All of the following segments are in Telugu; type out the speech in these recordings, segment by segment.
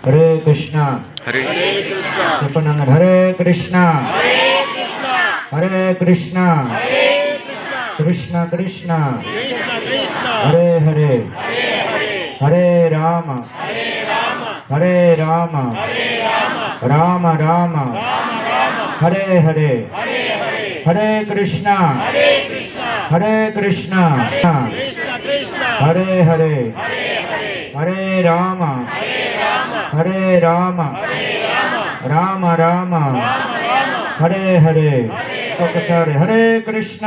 హరే కృష్ణ హరే చెప్పండి అన్నారు. హరే కృష్ణ హరే కృష్ణ కృష్ణ కృష్ణ హరే హరే హరే రామ హరే రామ రామ రామ హరే హరే హరే కృష్ణ హరే కృష్ణ హరే హరే హరే రామ హరే రామ రామ రామ హరే హరే. ఒకసారి హరే కృష్ణ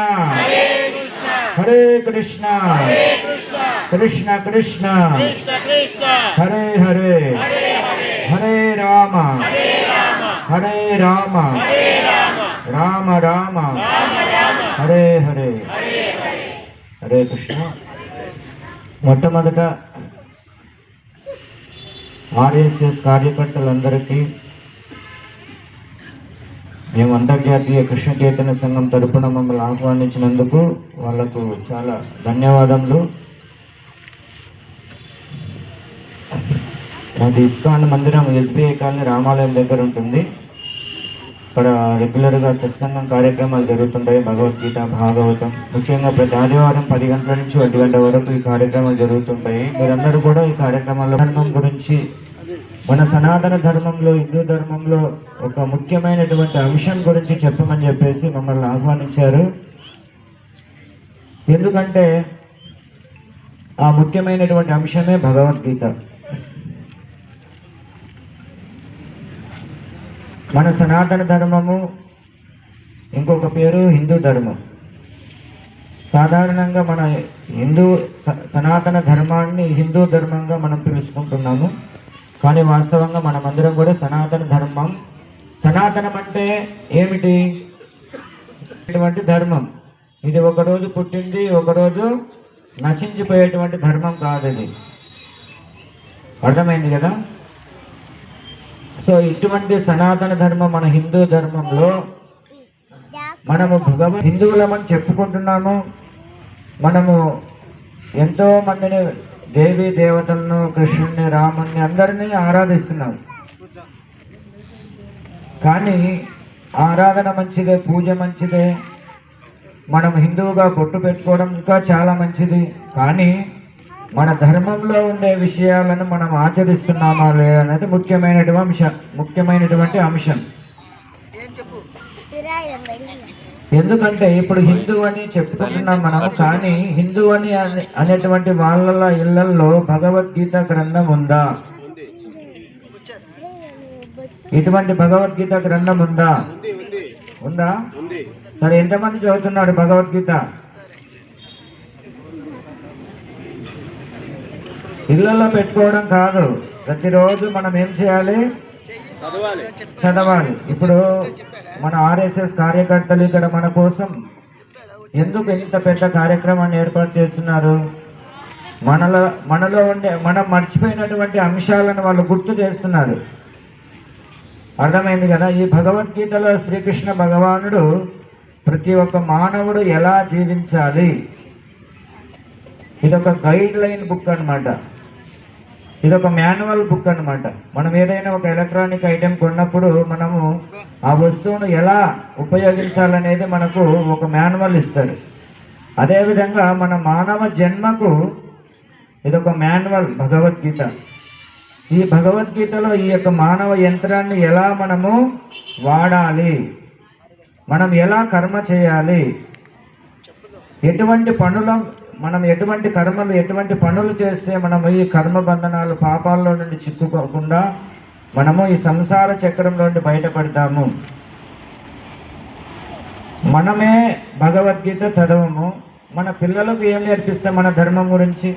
హరే కృష్ణ కృష్ణ కృష్ణ హరే హరే హరే రామ హరే రామ రామ రామ హరే హరే. హరే కృష్ణ. మొట్టమొదట ఆర్ఎస్ఎస్ కార్యకర్తలందరికీ మేము అంతర్జాతీయ కృష్ణ చైతన్య సంఘం తరపున మమ్మల్ని ఆహ్వానించినందుకు వాళ్లకు చాలా ధన్యవాదములు. అది ఇస్కాన్ మందిరం ఎస్బీఐ కాలనీ రామాలయం దగ్గర ఉంటుంది. ఇక్కడ రెగ్యులర్గా సత్సంగం కార్యక్రమాలు జరుగుతుంటాయి. భగవద్గీత, భాగవతం, ముఖ్యంగా ప్రతి ఆదివారం 10 గంటల నుంచి 1 గంట వరకు ఈ కార్యక్రమాలు జరుగుతుంటాయి. మీరందరూ కూడా ఈ కార్యక్రమాల్లో ధర్మం గురించి, మన సనాతన ధర్మంలో, హిందూ ధర్మంలో ఒక ముఖ్యమైనటువంటి అంశం గురించి చెప్పమని చెప్పేసి మమ్మల్ని ఆహ్వానించారు. ఎందుకంటే ఆ ముఖ్యమైనటువంటి అంశమే భగవద్గీత. మన సనాతన ధర్మము ఇంకొక పేరు హిందూ ధర్మం. సాధారణంగా మన సనాతన ధర్మాన్ని హిందూ ధర్మంగా మనం పిలుచుకుంటున్నాము. కానీ వాస్తవంగా మనమందరం కూడా సనాతన ధర్మం. సనాతనం అంటే ఏమిటి? ఇటువంటి ధర్మం. ఇది ఒకరోజు పుట్టింది, ఒకరోజు నశించిపోయేటువంటి ధర్మం కాదు ఇది. అర్థమైంది కదా? సో ఇటువంటి సనాతన ధర్మం మన హిందూ ధర్మంలో మనము హిందువులమని చెప్పుకుంటున్నాము. మనము ఎంతో మందిని, దేవీ దేవతలను, కృష్ణుని, రాముని అందరినీ ఆరాధిస్తున్నాం. కానీ ఆరాధన మంచిదే, పూజ మంచిదే, మనం హిందువుగా బొట్టు పెట్టుకోవడం ఇంకా చాలా మంచిది. కానీ మన ధర్మంలో ఉండే విషయాలను మనం ఆచరిస్తున్నామా లేదనేది ముఖ్యమైనటువంటి అంశం. ఎందుకంటే ఇప్పుడు హిందూ అని చెప్పుకుంటున్నాం మనము, కానీ హిందూ అని అనేటువంటి వాళ్ళ ఇళ్లలో భగవద్గీత గ్రంథం ఉందా? ఇటువంటి భగవద్గీత గ్రంథం ఉందా? ఉందా? సరే, ఎంతమంది చదువుతున్నాడు భగవద్గీత? ఇళ్లలో పెట్టుకోవడం కాదు, ప్రతిరోజు మనం ఏం చేయాలి? చదవాలి. ఇప్పుడు మన ఆర్ఎస్ఎస్ కార్యకర్తలు ఇక్కడ మన కోసం ఎందుకు ఇంత పెద్ద కార్యక్రమాన్ని ఏర్పాటు చేస్తున్నారు? మనలో ఉండే, మనం మర్చిపోయినటువంటి అంశాలను వాళ్ళు గుర్తు చేస్తున్నారు. అర్థమైంది కదా? ఈ భగవద్గీతలో శ్రీకృష్ణ భగవానుడు ప్రతి ఒక్క మానవుడు ఎలా జీవించాలి, ఇదొక గైడ్ లైన్ బుక్ అనమాట. ఇదొక మాన్యువల్ బుక్ అనమాట. మనం ఏదైనా ఒక ఎలక్ట్రానిక్ ఐటెం కొన్నప్పుడు మనము ఆ వస్తువును ఎలా ఉపయోగించాలనేది మనకు ఒక మాన్యువల్ ఇస్తారు. అదేవిధంగా మన మానవ జన్మకు ఇదొక మాన్యువల్ భగవద్గీత. ఈ భగవద్గీతలో ఈ యొక్క మానవ యంత్రాన్ని ఎలా మనము వాడాలి, మనం ఎలా కర్మ చేయాలి, ఎటువంటి కర్మలు, ఎటువంటి పనులు చేస్తే మనము ఈ కర్మ బంధనాలు, పాపాల్లో నుండి చిక్కుకోకుండా మనము ఈ సంసార చక్రంలో నుండి బయటపడతాము. మనమే భగవద్గీత చదవము, మన పిల్లలకు ఏం నేర్పిస్తాం మన ధర్మం గురించి?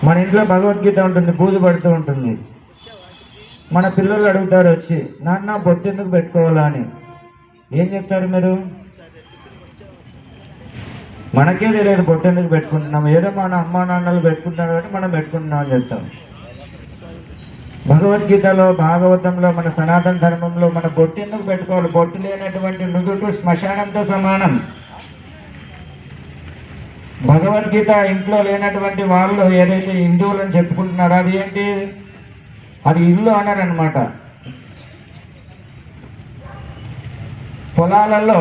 మన ఇంట్లో భగవద్గీత ఉంటుంది, పూజ పడుతూ ఉంటుంది. మన పిల్లలు అడుగుతారు వచ్చి, నాన్న బొట్టు ఎందుకు పెట్టుకోవాలా అని. ఏం చెప్తారు మీరు? మనకే తెలియదు బొట్టు ఎందుకు పెట్టుకుంటున్నాం, ఏదో మన అమ్మా నాన్నలు పెట్టుకుంటున్నారు కాబట్టి మనం పెట్టుకుంటున్నాం అని చెప్తాం. భగవద్గీతలో, భాగవతంలో, మన సనాతన ధర్మంలో మన బొట్టు ఎందుకు పెట్టుకోవాలి? బొట్టు లేనటువంటి నుదుటు శ్మశానంతో సమానం. భగవద్గీత ఇంట్లో లేనటువంటి వాళ్ళు ఏదైతే హిందువులని చెప్పుకుంటున్నారో అది ఏంటి, అది ఇల్లు అన్నారనమాట. పొలాలలో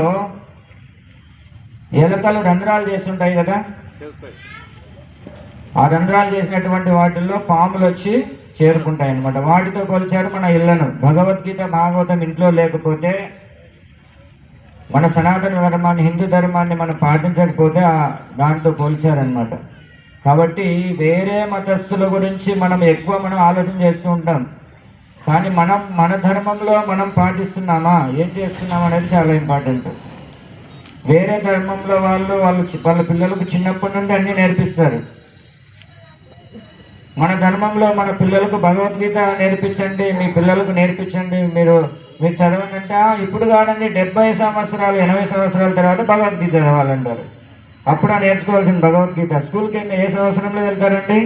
ఎలుకలు రంధ్రాలు చేస్తుంటాయి కదా, ఆ రంధ్రాలు చేసినటువంటి వాటిల్లో పాములు వచ్చి చేరుకుంటాయి అన్నమాట. వాటితో కొలిచారు మన ఇళ్లను. భగవద్గీత భాగవతం ఇంట్లో లేకపోతే మన సనాతన ధర్మాన్ని, హిందూ ధర్మాన్ని మనం పాటించకపోతే దాంతో పోల్చారనమాట. కాబట్టి వేరే మతస్థుల గురించి మనం ఆలోచన చేస్తూ ఉంటాం, కానీ మన ధర్మంలో మనం పాటిస్తున్నామా, ఏం చేస్తున్నాం అనేది చాలా ఇంపార్టెంట్. వేరే ధర్మంలో వాళ్ళ పిల్లలకు చిన్నప్పటి నుండి అన్నీ నేర్పిస్తారు. మన ధర్మంలో మన పిల్లలకు భగవద్గీత నేర్పించండి, మీ పిల్లలకు నేర్పించండి, మీరు చదవండి అంటే ఇప్పుడు కాదండి, 70 సంవత్సరాలు 80 సంవత్సరాల తర్వాత భగవద్గీత చదవాలంటారు. అప్పుడు నేర్చుకోవాల్సిన భగవద్గీత స్కూల్కి ఏ సంవత్సరంలో వెళ్తారండి?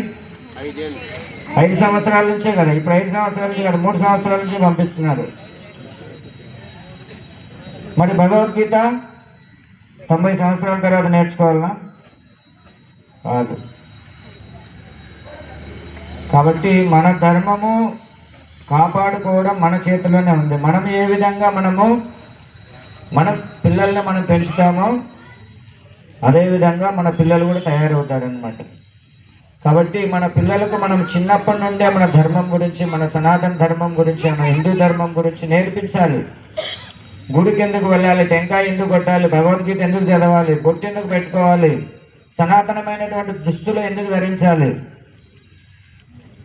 5 సంవత్సరాల నుంచే కదా. ఇప్పుడు 5 సంవత్సరాల నుంచి కదా, 3 సంవత్సరాల నుంచి పంపిస్తున్నారు. మరి భగవద్గీత 90 సంవత్సరాల తర్వాత నేర్చుకోవాలనా? కాదు. కాబట్టి మన ధర్మము కాపాడుకోవడం మన చేతిలోనే ఉంది. మనం ఏ విధంగా మన పిల్లల్ని మనం పెంచుతామో అదేవిధంగా మన పిల్లలు కూడా తయారవుతారనమాట. కాబట్టి మన పిల్లలకు మనం చిన్నప్పటి నుండే మన ధర్మం గురించి, మన సనాతన ధర్మం గురించి, మన హిందూ ధర్మం గురించి నేర్పించాలి. గుడికి ఎందుకు వెళ్ళాలి, టెంకాయ ఎందుకు కొట్టాలి, భగవద్గీత ఎందుకు చదవాలి, బొట్టు ఎందుకు పెట్టుకోవాలి, సనాతనమైనటువంటి దుస్తులు ఎందుకు ధరించాలి,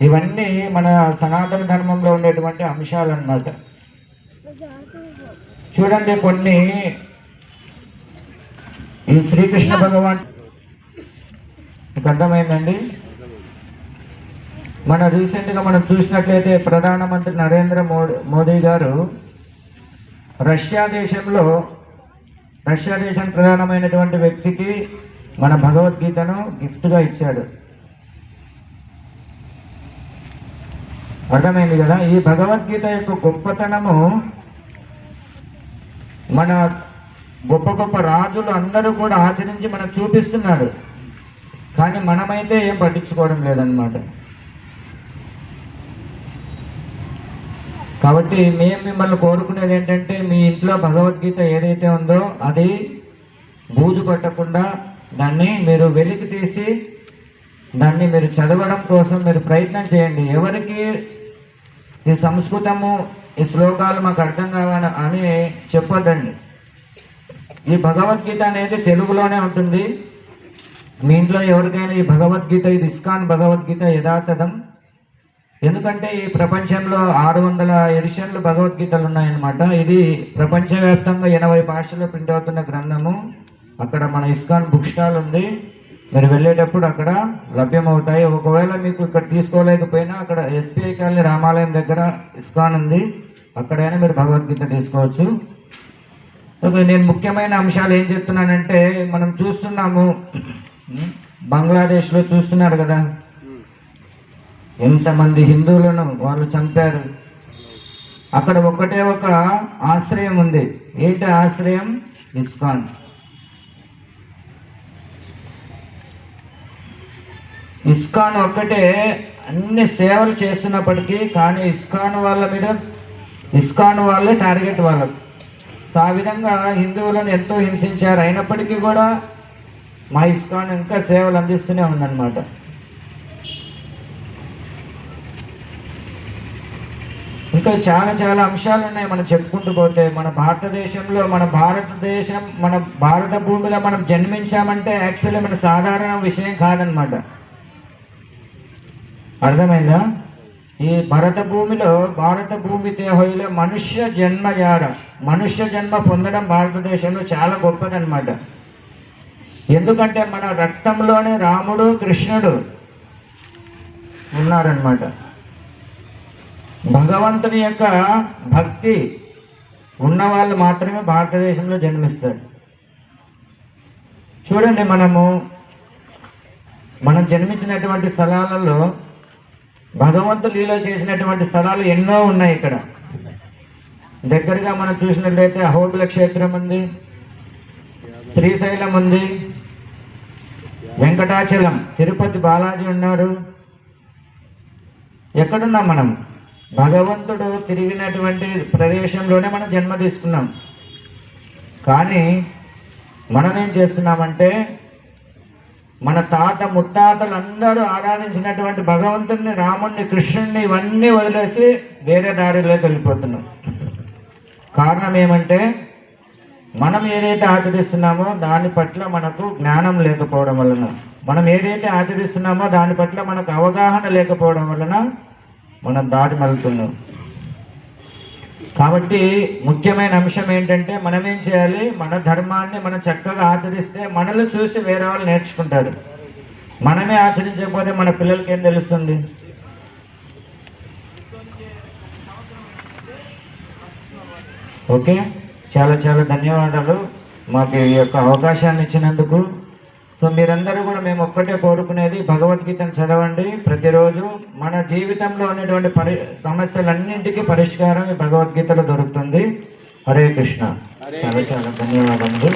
ఇవన్నీ మన సనాతన ధర్మంలో ఉండేటువంటి అంశాలు అన్నమాట. చూడండి, కొన్ని ఈ శ్రీకృష్ణ భగవాన్ మీకు అర్థమైందండి. రీసెంట్గా మనం చూసినట్లయితే ప్రధానమంత్రి నరేంద్ర మోదీ గారు రష్యా దేశం ప్రధానమైనటువంటి వ్యక్తికి మన భగవద్గీతను గిఫ్ట్గా ఇచ్చాడు. అర్థమైంది కదా. ఈ భగవద్గీత యొక్క గొప్పతనము మన గొప్ప గొప్ప రాజులు అందరూ కూడా ఆచరించి మనకు చూపిస్తున్నారు, కానీ మనమైతే ఏం పట్టించుకోవడం లేదన్నమాట. కాబట్టి మేము మిమ్మల్ని కోరుకునేది ఏంటంటే, మీ ఇంట్లో భగవద్గీత ఏదైతే ఉందో అది బూజు పట్టకుండా దాన్ని మీరు వెలికి తీసి దాన్ని మీరు చదవడం కోసం మీరు ప్రయత్నం చేయండి. ఎవరికి ఈ సంస్కృతము, ఈ శ్లోకాలు మాకు అర్థం కావాలి అని చెప్పొద్దండి. ఈ భగవద్గీత అనేది తెలుగులోనే ఉంటుంది. మీ ఇంట్లో ఎవరికైనా ఈ భగవద్గీత, ఇది ఇస్కాన్ భగవద్గీత యథాతథం. ఎందుకంటే ఈ ప్రపంచంలో 600 ఎడిషన్లు భగవద్గీతలు ఉన్నాయన్నమాట. ఇది ప్రపంచవ్యాప్తంగా 80 భాషల్లో ప్రింట్ అవుతున్న గ్రంథము. అక్కడ మన ఇస్కాన్ బుక్ స్టాల్ ఉంది, మీరు వెళ్ళేటప్పుడు అక్కడ లభ్యమవుతాయి. ఒకవేళ మీకు ఇక్కడ తీసుకోలేకపోయినా అక్కడ ఎస్బీఐ కాలనీ రామాలయం దగ్గర ఇస్కాన్ ఉంది, అక్కడైనా మీరు భగవద్గీత తీసుకోవచ్చు. సో నేను ముఖ్యమైన అంశాలు ఏం చెప్తున్నానంటే, మనం చూస్తున్నాము బంగ్లాదేశ్లో చూస్తున్నారు కదా, ఎంతమంది హిందువులను వాళ్ళు చంపారు. అక్కడ ఒకటే ఒక ఆశ్రయం ఉంది. ఏంటి ఆశ్రయం? ఇస్కాన్. ఇస్కాన్ ఒక్కటే అన్ని సేవలు చేస్తున్నప్పటికీ, కానీ ఇస్కాన్ వాళ్ళే టార్గెట్ వాళ్ళకు. సో ఆ విధంగా హిందువులను ఎంతో హింసించారు. అయినప్పటికీ కూడా మా ఇస్కాన్ ఇంకా సేవలు అందిస్తూనే ఉందన్నమాట. ఇంకా చాలా చాలా అంశాలు ఉన్నాయి మనం చెప్పుకుంటూ పోతే. మన భారతదేశంలో, మన భారత భూమిలో మనం జన్మించామంటే యాక్చువల్లీ మన సాధారణ విషయం కాదనమాట. అర్థమైందా? ఈ భారత భూమి తేహోయిలో మనుష్య జన్మ పొందడం భారతదేశంలో చాలా గొప్పదన్నమాట. ఎందుకంటే మన రక్తంలోనే రాముడు, కృష్ణుడు ఉన్నారన్నమాట. భగవంతుని యొక్క భక్తి ఉన్న వాళ్ళు మాత్రమే భారతదేశంలో జన్మిస్తారు. చూడండి, మనం జన్మించినటువంటి స్థలాలలో భగవంతుడు లీల చేసినటువంటి స్థలాలు ఎన్నో ఉన్నాయి. ఇక్కడ దగ్గరగా మనం చూసినట్లయితే అహోబిల క్షేత్రం ఉంది, శ్రీశైలం ఉంది, వెంకటాచలం తిరుపతి బాలాజీ ఉన్నారు. ఎక్కడున్నాం మనం? భగవంతుడు తిరిగినటువంటి ప్రదేశంలోనే మనం జన్మ తీసుకున్నాం. కానీ మనం ఏం చేస్తున్నామంటే మన తాత ముత్తాతలు అందరూ ఆరాధించినటువంటి భగవంతుడిని, రాముణ్ణి, కృష్ణుణ్ణి ఇవన్నీ వదిలేసి వేరే దారిలోకి వెళ్ళిపోతున్నాం. కారణం ఏమంటే మనం ఏదైతే ఆచరిస్తున్నామో దాని పట్ల మనకు జ్ఞానం లేకపోవడం వలన, మనం ఏదైతే ఆచరిస్తున్నామో దాని పట్ల మనకు అవగాహన లేకపోవడం వలన మనం దారి మలుతున్నాం. కాబట్టి ముఖ్యమైన అంశం ఏంటంటే మనం ఏం చేయాలి? మన ధర్మాన్ని మనం చక్కగా ఆచరిస్తే మనల్ని చూసి వేరే వాళ్ళు నేర్చుకుంటారు. మనమే ఆచరించకపోతే మన పిల్లలకి ఏం తెలుస్తుంది? ఓకే, చాలా చాలా ధన్యవాదాలు మాకు ఈ యొక్క అవకాశాన్ని ఇచ్చినందుకు. సో మీరందరూ కూడా మేము ఒక్కటే కోరుకునేది, భగవద్గీతను చదవండి ప్రతిరోజు. మన జీవితంలో ఉన్నటువంటి సమస్యలన్నింటికీ పరిష్కారం ఈ భగవద్గీతలో దొరుకుతుంది. హరే కృష్ణ. చాలా చాలా ధన్యవాదములు.